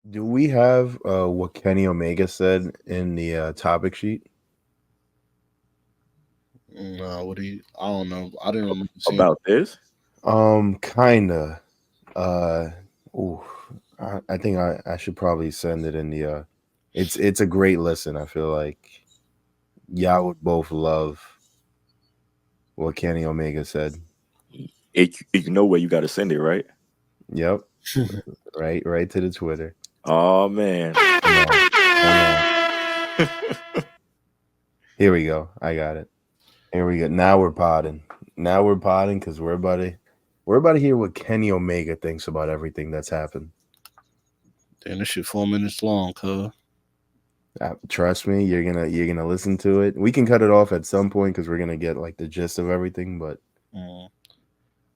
Do we have what Kenny Omega said in the topic sheet? No, what do you? I don't know. I didn't remember seeing. About this? Kinda. Uh, ooh, I think I should probably send it in the. It's a great listen. I feel like y'all would both love what Kenny Omega said. You know where you got to send it, right? Yep, right to the Twitter. Oh man. Come on, come on. Here we go. I got it. Here we go. Now we're podding. Now we're podding because we're about to hear what Kenny Omega thinks about everything that's happened. Damn, this shit 4 minutes long, cuz. Trust me, you're gonna listen to it. We can cut it off at some point because we're gonna get like the gist of everything. But All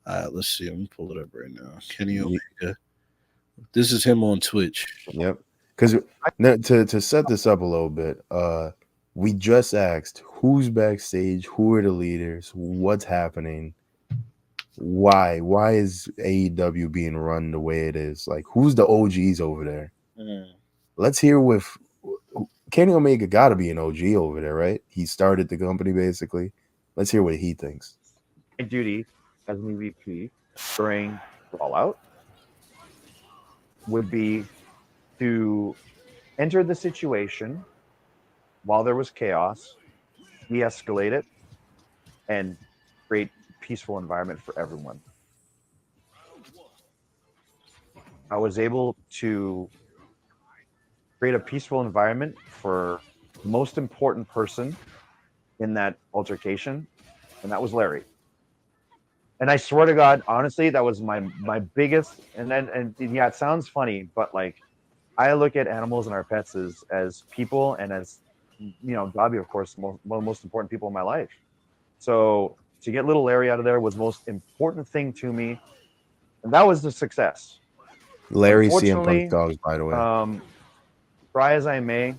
right, let's see. Let me pull it up right now. Kenny you, Omega. This is him on Twitch. yep. Because to set this up a little bit, we just asked who's backstage, who are the leaders, what's happening, why is AEW being run the way it is? Like, who's the OGs over there? Mm. Let's hear with Kenny Omega. Got to be an OG over there, right? He started the company basically. Let's hear what he thinks. My duty as an EVP during Fallout would be to enter the situation while there was chaos, de-escalate it, and create peaceful environment for everyone. I was able to create a peaceful environment for the most important person in that altercation, and that was Larry. And I swear to God, honestly, that was my biggest. And yeah, it sounds funny, but like I look at animals and our pets as people, and as Dobby, of course, one of the most important people in my life. So to get little Larry out of there was the most important thing to me, and that was the success. Larry CM Punk's Unfortunately, dogs, by the way. um, try as I may,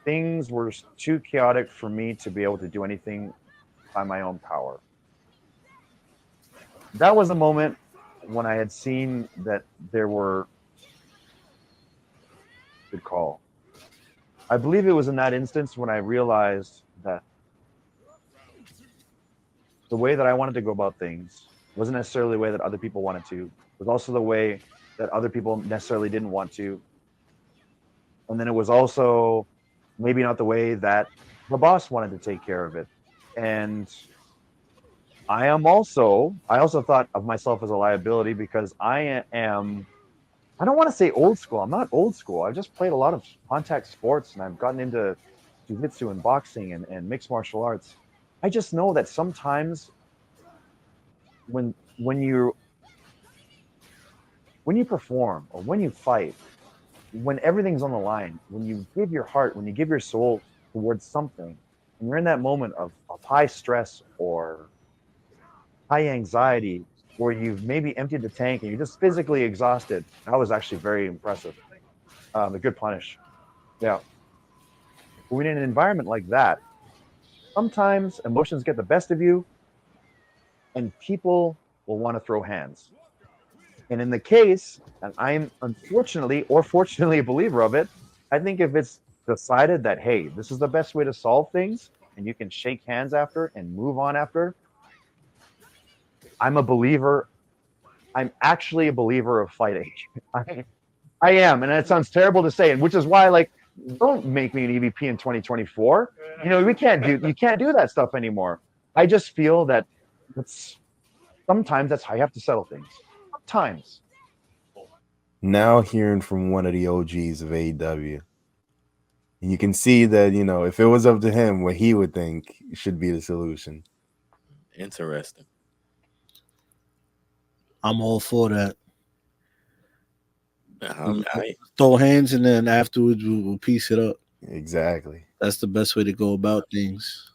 things were too chaotic for me to be able to do anything by my own power. That was a moment when I had seen that there were good call. I believe it was in that instance when I realized that the way that I wanted to go about things wasn't necessarily the way that other people wanted to. It was also the way that other people necessarily didn't want to. And then it was also maybe not the way that the boss wanted to take care of it. And I also thought of myself as a liability because I don't want to say old school. I'm not old school. I've just played a lot of contact sports and I've gotten into jiu-jitsu and boxing and mixed martial arts. I just know that sometimes when you perform or when you fight, when everything's on the line, when you give your heart, when you give your soul towards something, and you're in that moment of high stress or high anxiety, where you've maybe emptied the tank and you're just physically exhausted, that was actually very impressive. A good punish. Yeah. When in an environment like that, sometimes emotions get the best of you and people will want to throw hands. And in the case, and I'm unfortunately or fortunately a believer of it, I think if it's decided that, hey, this is the best way to solve things and you can shake hands after and move on after, I'm a believer. I'm actually a believer of fighting. I, I am. And it sounds terrible to say, and which is why, like, don't make me an EVP in 2024. You can't do that stuff anymore. I just feel that it's sometimes that's how you have to settle things. Sometimes. Now hearing from one of the OGs of AEW, and you can see that if it was up to him, what he would think should be the solution. Interesting. I'm all for that. I Throw hands and then afterwards we'll piece it up. Exactly. That's the best way to go about things.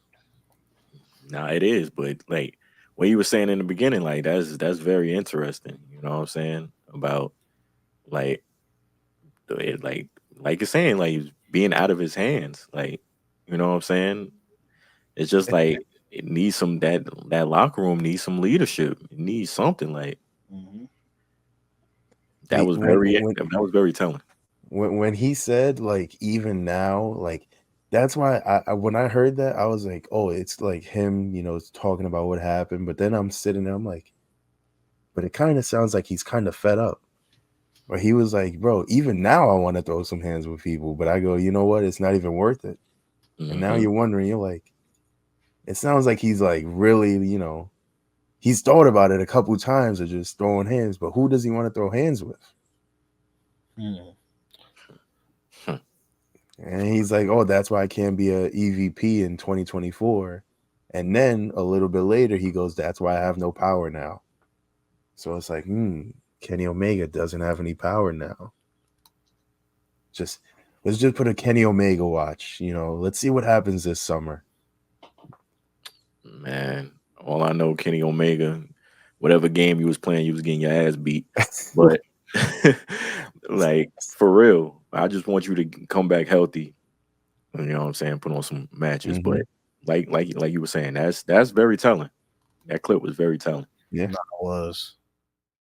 Nah, it is, but like what you were saying in the beginning, like that's very interesting. You know what I'm saying about like like you're saying, like being out of his hands, like you know what I'm saying. It's just like it needs some that locker room needs some leadership. It needs something like Hmm. That was when very telling. when he said like even now, like that's why I when I heard that I was like, oh, it's like him, talking about what happened. But then I'm sitting there, I'm like, but it kind of sounds like he's kind of fed up. Or he was like, bro, even now I want to throw some hands with people, but I go, you know what? It's not even worth it. And now you're wondering, you're like, it sounds like he's like really, he's thought about it a couple times of just throwing hands, but who does he want to throw hands with? And he's like, oh, that's why I can't be a EVP in 2024. And then a little bit later, he goes, that's why I have no power now. So it's like, Kenny Omega doesn't have any power now. Let's just put a Kenny Omega watch. Let's see what happens this summer. Man, all I know, Kenny Omega, whatever game you was playing, you was getting your ass beat. But like for real, I just want you to come back healthy. You know what I'm saying? Put on some matches. But like you were saying, that's very telling. That clip was very telling. Yeah, No, it was.